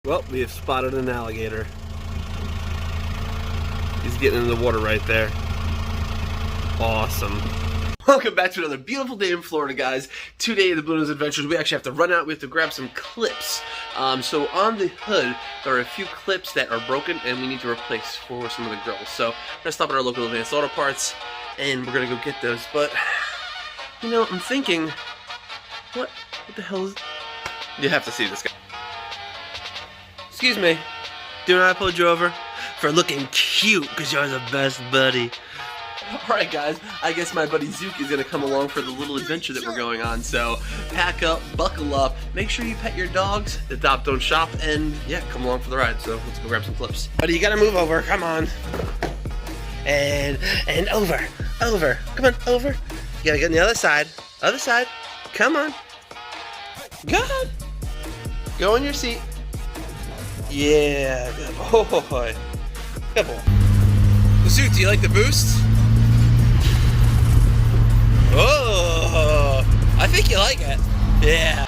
Well, we have spotted an alligator. He's getting in the water right there. Awesome. Welcome back to another beautiful day in Florida, guys. Today, the Blue Nose Adventures, we actually have to run out. We have to grab some clips. So on the hood, there are a few clips that are broken and we need to replace for some of the grills. So we're gonna stop at our local Advanced Auto Parts and we're gonna go get those. But, you know, I'm thinking, what the hell is... You have to see this guy. Excuse me, do I pulled you over? For looking cute, because you're the best buddy. Alright guys, I guess my buddy Zook is going to come along for the little adventure that we're going on. So, pack up, buckle up, make sure you pet your dogs, adopt, don't shop, and yeah, come along for the ride. So, let's go grab some clips. Buddy, you got to move over, come on. And over, come on, over. You got to get on the other side, come on. Good. Go in your seat. Yeah, good boy. Good boy. Zoot, do you like the boost? Oh, I think you like it. Yeah.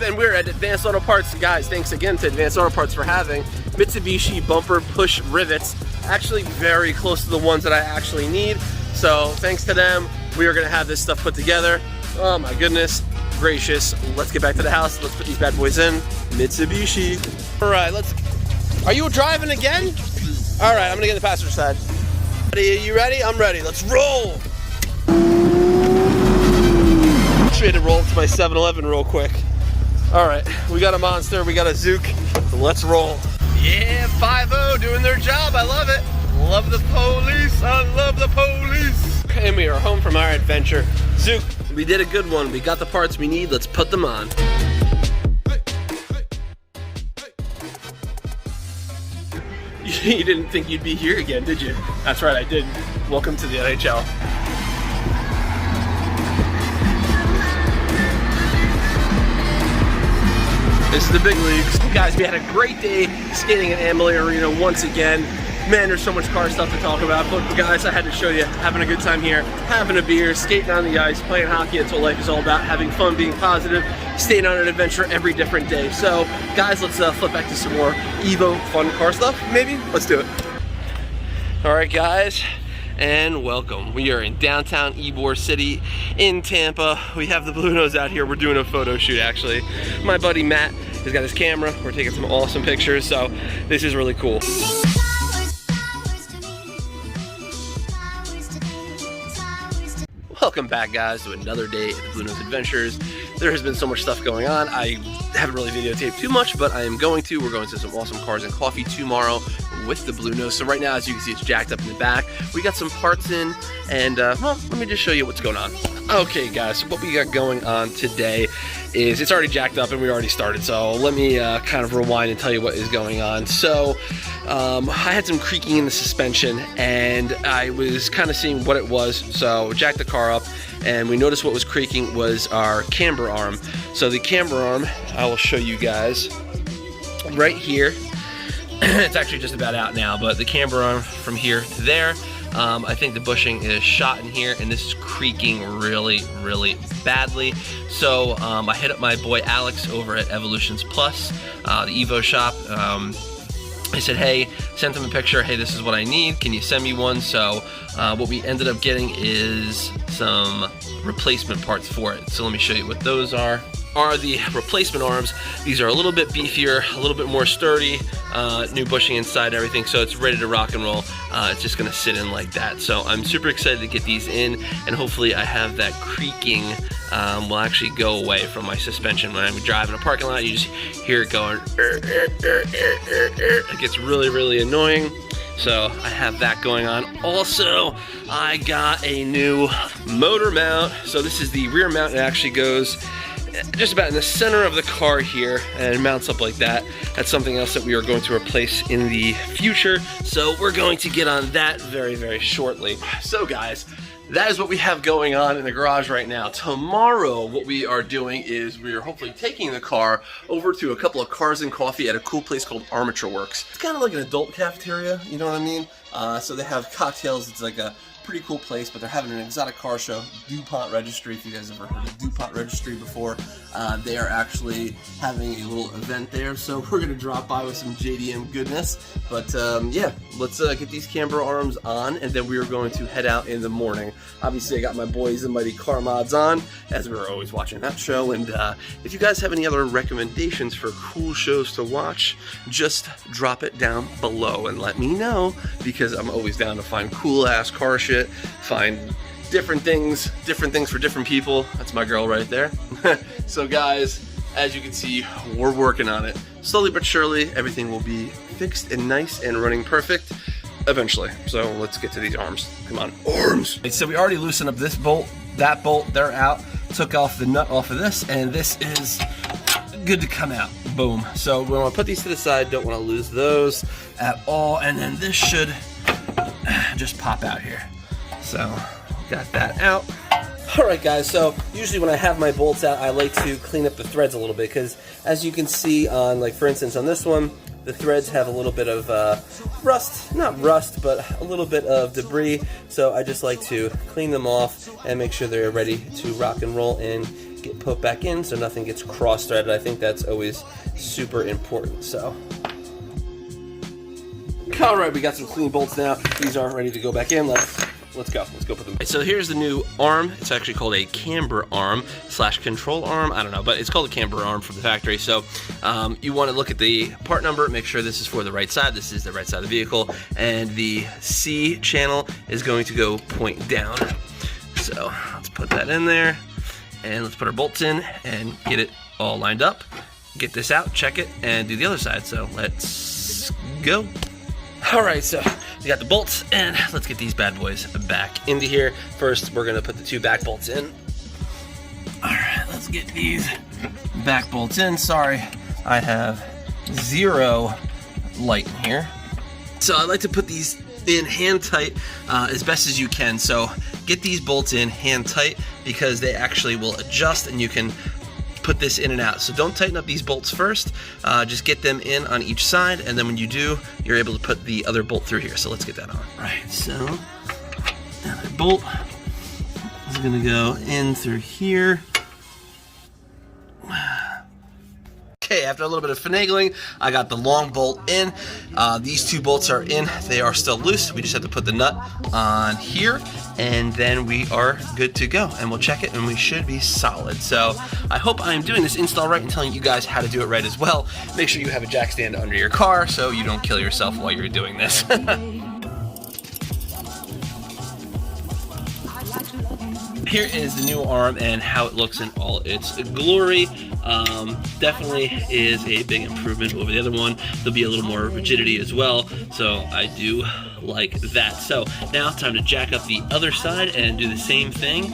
And we're at Advanced Auto Parts. Guys, thanks again to Advanced Auto Parts for having Mitsubishi bumper push rivets. Actually very close to the ones that I actually need. So thanks to them, we are gonna have this stuff put together. Oh my goodness gracious. Let's get back to the house. Let's put these bad boys in. Mitsubishi. All right, are you driving again? All right, I'm gonna get the passenger side. Are you ready? I'm ready. Let's roll. Try to roll to my 7-Eleven real quick. All right, we got a monster, we got a Zook, let's roll. Yeah, 5-0 doing their job, I love it. Love the police, I love the police. And we are home from our adventure. Zook, we did a good one. We got the parts we need, let's put them on. You didn't think you'd be here again, did you? That's right, I didn't. Welcome to the NHL. This is the big leagues. Guys, we had a great day skating at Amalie Arena once again. Man, there's so much car stuff to talk about. But guys, I had to show you, having a good time here, having a beer, skating on the ice, playing hockey. That's what life is all about, having fun, being positive, staying on an adventure every different day. So, guys, let's flip back to some more Evo fun car stuff, maybe? Let's do it. All right, guys. And welcome. We are in downtown Ybor City in Tampa. We have the Blue Nose out here. We're doing a photo shoot actually. My buddy Matt has got his camera. We're taking some awesome pictures, so this is really cool. Welcome back, guys, to another day at the Blue Nose Adventures. There has been so much stuff going on. I haven't really videotaped too much, but I am going to. We're going to some awesome cars and coffee tomorrow with the Blue Nose. So right now, as you can see, it's jacked up in the back. We got some parts in, and well, let me just show you what's going on. Okay, guys, so what we got going on today is it's already jacked up and we already started. So let me kind of rewind and tell you what is going on. So I had some creaking in the suspension and I was kind of seeing what it was. So jacked the car up and we noticed what was creaking was our camber arm. So the camber arm, I will show you guys right here. It's actually just about out now, but the camber arm from here to there, I think the bushing is shot in here and this is creaking really, really badly. So I hit up my boy Alex over at Evolutions Plus, the Evo shop. I said, hey, sent him a picture, hey, this is what I need, can you send me one? So what we ended up getting is some replacement parts for it. So let me show you what those are the replacement arms. These are a little bit beefier, a little bit more sturdy, new bushing inside, everything, so it's ready to rock and roll. It's just gonna sit in like that. So I'm super excited to get these in, and hopefully I have that creaking will actually go away from my suspension. When I'm driving a parking lot, you just hear it going, it gets really, really annoying. So I have that going on. Also, I got a new motor mount. So this is the rear mount. It actually goes just about in the center of the car here and mounts up like that. That's something else that we are going to replace in the future. So we're going to get on that very, very shortly. So guys, that is what we have going on in the garage right now. Tomorrow, what we are doing is we are hopefully taking the car over to a couple of Cars and Coffee at a cool place called Armature Works. It's kind of like an adult cafeteria, you know what I mean? So they have cocktails. It's like a pretty cool place, but they're having an exotic car show. DuPont Registry, if you guys have ever heard of DuPont Registry before, they are actually having a little event there, so we're gonna drop by with some JDM goodness. But yeah, let's get these camber arms on, and then we are going to head out in the morning. Obviously, I got my boys, the Mighty Car Mods, on, as we were always watching that show. And if you guys have any other recommendations for cool shows to watch, just drop it down below and let me know, because I'm always down to find cool ass car shit, find different things for different people. That's my girl right there. So guys, as you can see, we're working on it. Slowly but surely, everything will be fixed and nice and running perfect eventually. So let's get to these arms. Come on, arms. So we already loosened up this bolt, that bolt, they're out. Took off the nut off of this, and this is good to come out. Boom. So we want to put these to the side, don't want to lose those at all. And then this should just pop out here. So got that out. Alright guys, so usually when I have my bolts out, I like to clean up the threads a little bit, because as you can see on, like for instance on this one, the threads have a little bit of rust, not rust, but a little bit of debris. So I just like to clean them off and make sure they're ready to rock and roll and get put back in so nothing gets cross-threaded. I think that's always super important. So alright, we got some clean bolts now. These are ready to go back in. Let's go put them. So here's the new arm. It's actually called a camber arm / control arm. I don't know, but it's called a camber arm from the factory. So you want to look at the part number, make sure this is for the right side. This is the right side of the vehicle, and the C channel is going to go point down. So let's put that in there, and let's put our bolts in and get it all lined up. Get this out, check it, and do the other side. So let's go. Alright, so we got the bolts, and let's get these bad boys back into here. First, we're going to put the 2 back bolts in. Alright, let's get these back bolts in. Sorry, I have 0 light in here. So I like to put these in hand tight as best as you can. So get these bolts in hand tight, because they actually will adjust and you can put this in and out. So don't tighten up these bolts first, just get them in on each side, and then when you do, you're able to put the other bolt through here. So let's get that on. Right, so another bolt is gonna go in through here. Okay, after a little bit of finagling, I got the long bolt in. These 2 bolts are in. They are still loose. We just have to put the nut on here, and then we are good to go. And we'll check it, and we should be solid. So I hope I'm doing this install right and telling you guys how to do it right as well. Make sure you have a jack stand under your car so you don't kill yourself while you're doing this. Here is the new arm and how it looks in all its glory. Definitely is a big improvement over the other one. There'll be a little more rigidity as well, so I do like that. So now time to jack up the other side and do the same thing.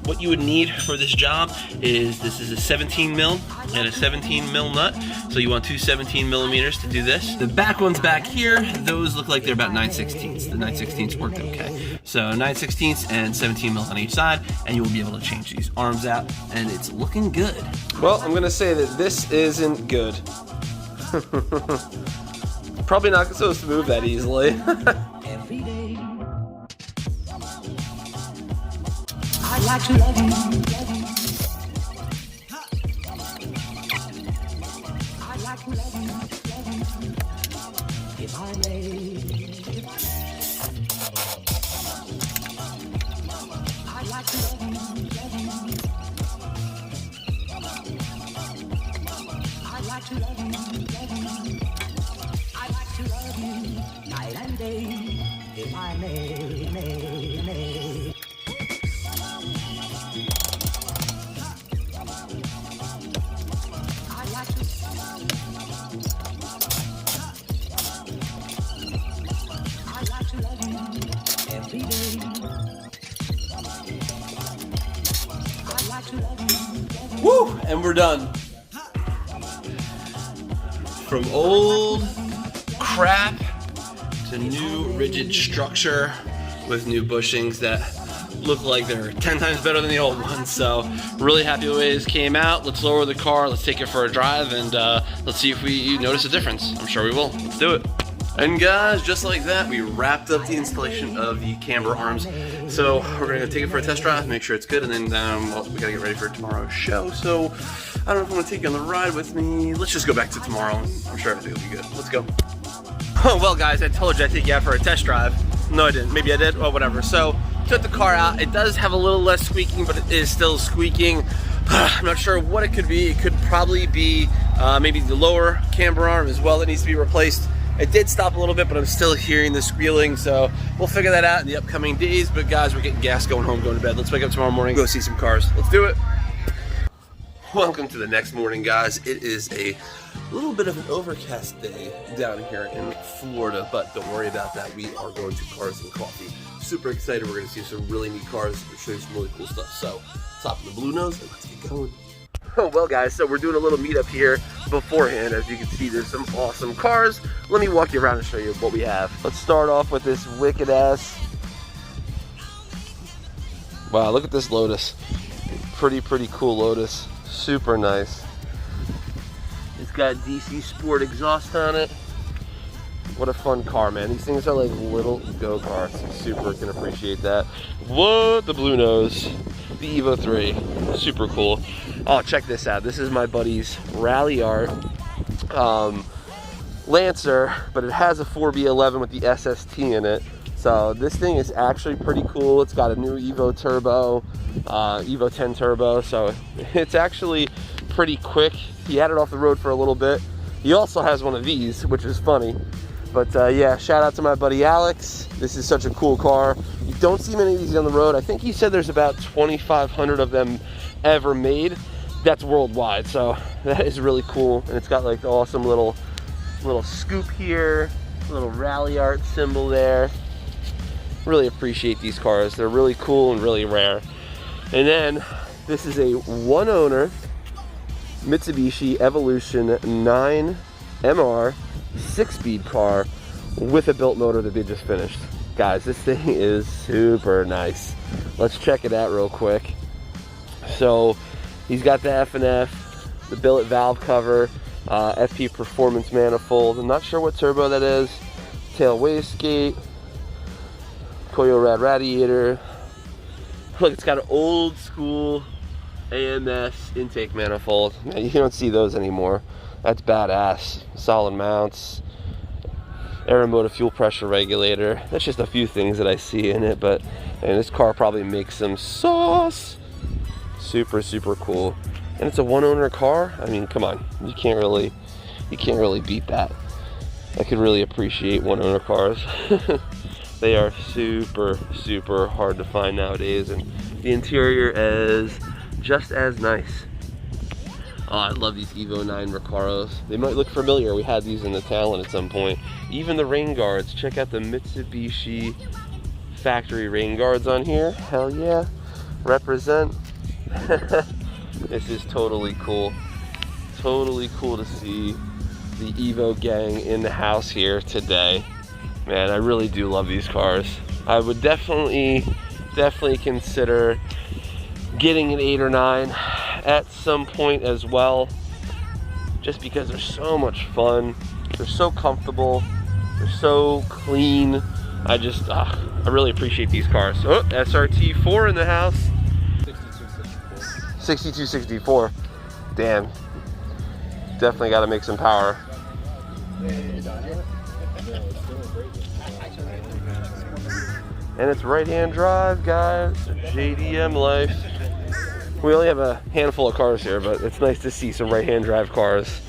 What you would need for this job is, this is a 17 mil and a 17 mil nut. So you want 2 17 millimeters to do this. The back ones back here, those look like they're about 9/16. The 9/16 worked okay. So 9/16 and 17 mil on each side, and you will be able to change these arms out, and it's looking good. Well, I'm gonna say that this isn't good. Probably not supposed to move that easily. Every day, I like to love you. I like to love you. If I may, I like to love you. I like to love you. I like to love you night and day, if I may. I like to. I like to love you every day. I like to love you. Woo! And we're done. From old crap to new rigid structure with new bushings that look like they're 10 times better than the old ones. So really happy the way this came out. Let's lower the car, let's take it for a drive, and let's see if we notice a difference. I'm sure we will. Let's do it. And guys, just like that, we wrapped up the installation of the camber arms. So we're gonna take it for a test drive, make sure it's good, and then well, we gotta get ready for tomorrow's show. So I don't know if I'm gonna take you on the ride with me. Let's just go back to tomorrow. I'm sure everything will be good. Let's go. Oh, well guys, I told you I'd take you out for a test drive. No, I didn't. Maybe I did. Well, whatever. So took the car out. It does have a little less squeaking, but it is still squeaking. I'm not sure what it could be. It could probably be maybe the lower camber arm as well that needs to be replaced. It did stop a little bit, but I'm still hearing the squealing, so we'll figure that out in the upcoming days. But guys, we're getting gas, going home, going to bed. Let's wake up tomorrow morning, go see some cars. Let's do it. Welcome to the next morning, guys. It is a little bit of an overcast day down here in Florida, but don't worry about that. We are going to Cars and Coffee. Super excited. We're going to see some really neat cars and show you some really cool stuff. So, top of the Blue Nose, and let's get going. Oh, well guys, so we're doing a little meetup here beforehand. As you can see, there's some awesome cars. Let me walk you around and show you what we have. Let's start off with this wicked ass. Wow, look at this Lotus. Pretty cool Lotus. Super nice. It's got DC Sport exhaust on it. What a fun car, man. These things are like little go-karts. Super can appreciate that. What? The Blue Nose. The Evo 3. Super cool. Oh, check this out. This is my buddy's Rally Art Lancer, but it has a 4B11 with the SST in it. So this thing is actually pretty cool. It's got a new Evo Turbo, Evo 10 Turbo, so it's actually pretty quick. He had it off the road for a little bit. He also has one of these, which is funny. But yeah, shout out to my buddy Alex. This is such a cool car. You don't see many of these on the road. I think he said there's about 2,500 of them ever made. That's worldwide, so that is really cool. And it's got like the awesome little scoop here, little Rally Art symbol there. Really appreciate these cars. They're really cool and really rare. And then this is a one owner Mitsubishi Evolution 9 MR 6-speed car with a built motor that they just finished. Guys, this thing is super nice. Let's check it out real quick. So he's got the F&F, the billet valve cover, FP performance manifold. I'm not sure what turbo that is. Tail wastegate, coil rad radiator. Look, it's got an old school AMS intake manifold. Now, you don't see those anymore. That's badass. Solid mounts, Aeromotive fuel pressure regulator. That's just a few things that I see in it, but man, this car probably makes some sauce. Super cool. And it's a one owner car. I mean, come on, you can't really beat that. I could really appreciate one owner cars. They are super hard to find nowadays, and the interior is just as nice. Oh, I love these Evo 9 Recaros. They might look familiar. We had these in the Talon at some point. Even the rain guards. Check out the Mitsubishi factory rain guards on here. Hell yeah. Represent. This is totally cool. Totally cool to see the Evo gang in the house here today. Man, I really do love these cars. I would definitely consider getting an 8 or 9 at some point as well, just because they're so much fun, they're so comfortable, they're so clean. I really appreciate these cars. Oh, SRT4 in the house. 6264. Damn, definitely got to make some power. And it's right-hand drive, guys. JDM life. We only have a handful of cars here, but it's nice to see some right-hand drive cars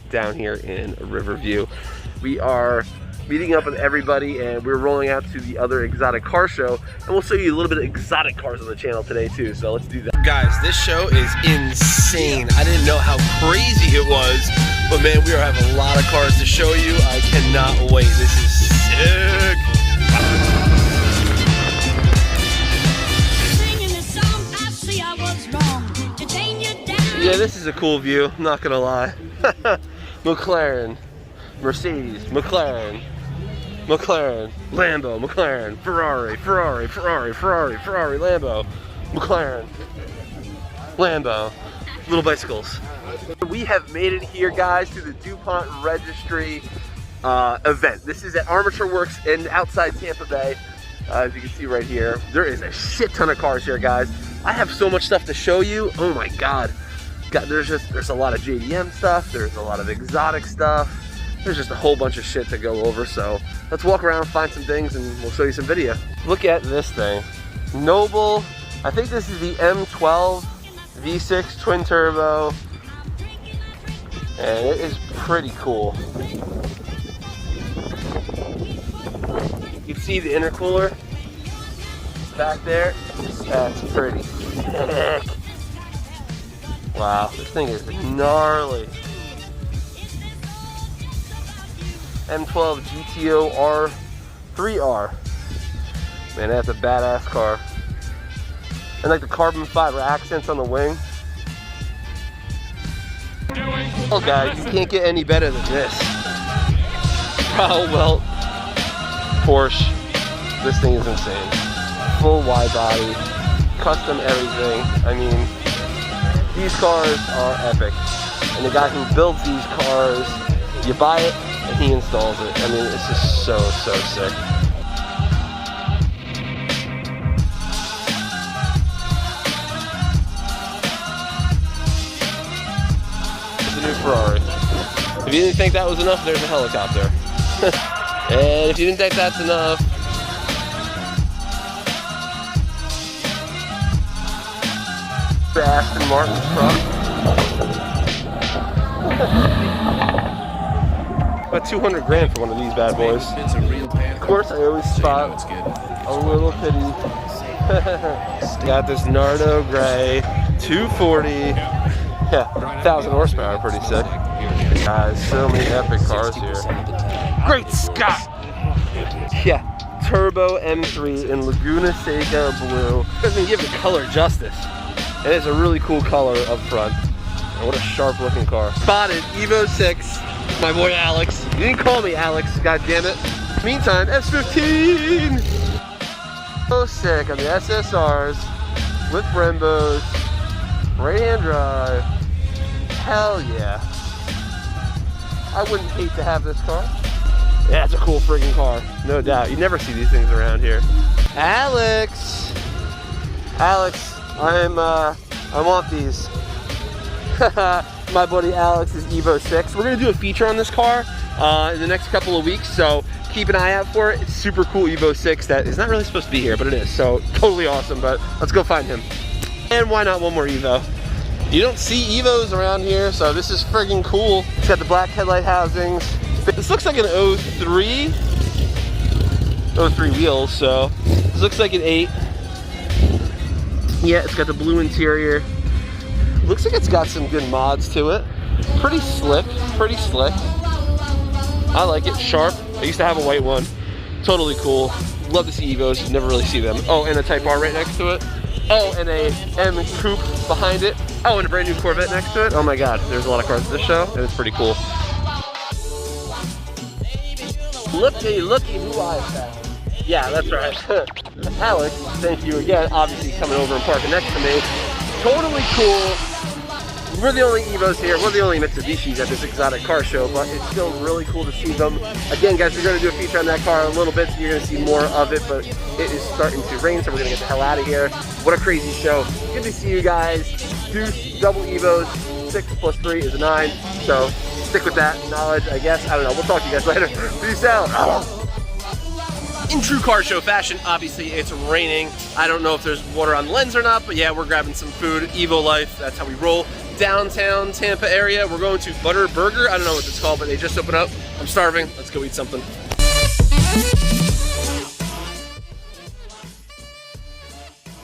down here in Riverview. We are meeting up with everybody, and we're rolling out to the other exotic car show, and we'll show you a little bit of exotic cars on the channel today too, so let's do that. Guys, this show is insane. I didn't know how crazy it was, but man, we are having a lot of cars to show you. I cannot wait. This is sick. Yeah, this is a cool view, I'm not gonna lie. McLaren, Mercedes, McLaren. McLaren, Lambo, McLaren, Ferrari, Ferrari, Ferrari, Ferrari, Ferrari, Lambo, McLaren, Lambo, little bicycles. We have made it here, guys, to the DuPont Registry event. This is at Armature Works in outside Tampa Bay. As you can see right here, there is a shit ton of cars here, guys. I have so much stuff to show you. Oh my God. There's a lot of JDM stuff. There's a lot of exotic stuff. There's just a whole bunch of shit to go over. So let's walk around, find some things, and we'll show you some video. Look at this thing. Noble. I think this is the M12 V6 twin turbo. And it is pretty cool. You can see the intercooler back there. That's pretty sick. Wow, this thing is gnarly. M12 GTO R3R. Man, that's a badass car. And like the carbon fiber accents on the wing. Oh guys, you can't get any better than this. Well, Porsche. This thing is insane. Full wide body, custom everything. I mean, these cars are epic. And the guy who builds these cars, you buy it and he installs it. I mean, it's just so sick. Ferrari. If you didn't think that was enough, there's a helicopter. And if you didn't think that's enough, the Aston Martin truck. About 200 grand for one of these bad boys. Of course, I always spot a little pity. Got this Nardo Gray 240. Yeah, 1,000 horsepower, pretty sick. Guys, so many epic cars here. Great Scott! Yeah, Turbo M3 in Laguna Seca blue. Doesn't give the color justice. And it's a really cool color up front. And what a sharp looking car. Spotted Evo 6, my boy Alex. You didn't call me Alex, god damn it. Meantime, S15! So sick on the SSRs with Brembos. Right hand drive. Hell yeah. I wouldn't hate to have this car. Yeah, it's a cool friggin' car. No doubt. You never see these things around here. Alex! Alex, I want these. My buddy Alex's Evo 6. We're gonna do a feature on this car in the next couple of weeks, so keep an eye out for it. It's super cool Evo 6 that is not really supposed to be here, but it is. So totally awesome, but let's go find him. And why not one more Evo? You don't see Evos around here, so this is friggin' cool. It's got the black headlight housings. This looks like an 03 wheels, so this looks like an 8. Yeah, it's got the blue interior. Looks like it's got some good mods to it. Pretty slick, pretty slick. I like it, sharp. I used to have a white one. Totally cool. Love to see Evos, never really see them. Oh, and a Type R right next to it. Oh, and a M Coupe behind it. Oh, and a brand new Corvette next to it. Oh my God, there's a lot of cars at this show, and it's pretty cool. Looky who I found. Yeah, that's right. Alex, thank you again, obviously coming over and parking next to me. Totally cool. We're the only Evos here. We're the only Mitsubishis at this exotic car show, but it's still really cool to see them. Again, guys, we're going to do a feature on that car in a little bit, so you're going to see more of it, but it is starting to rain, so we're going to get the hell out of here. What a crazy show. Good to see you guys. Deuce, double Evos, 6 plus 3 is a 9, so stick with that knowledge, I guess. I don't know. We'll talk to you guys later. Peace out. In true car show fashion, obviously it's raining. I don't know if there's water on the lens or not, but yeah, we're grabbing some food. Evo Life, that's how we roll. Downtown Tampa area, we're going to Butter Burger. I don't know what it's called, but they just opened up. I'm starving. Let's go eat something.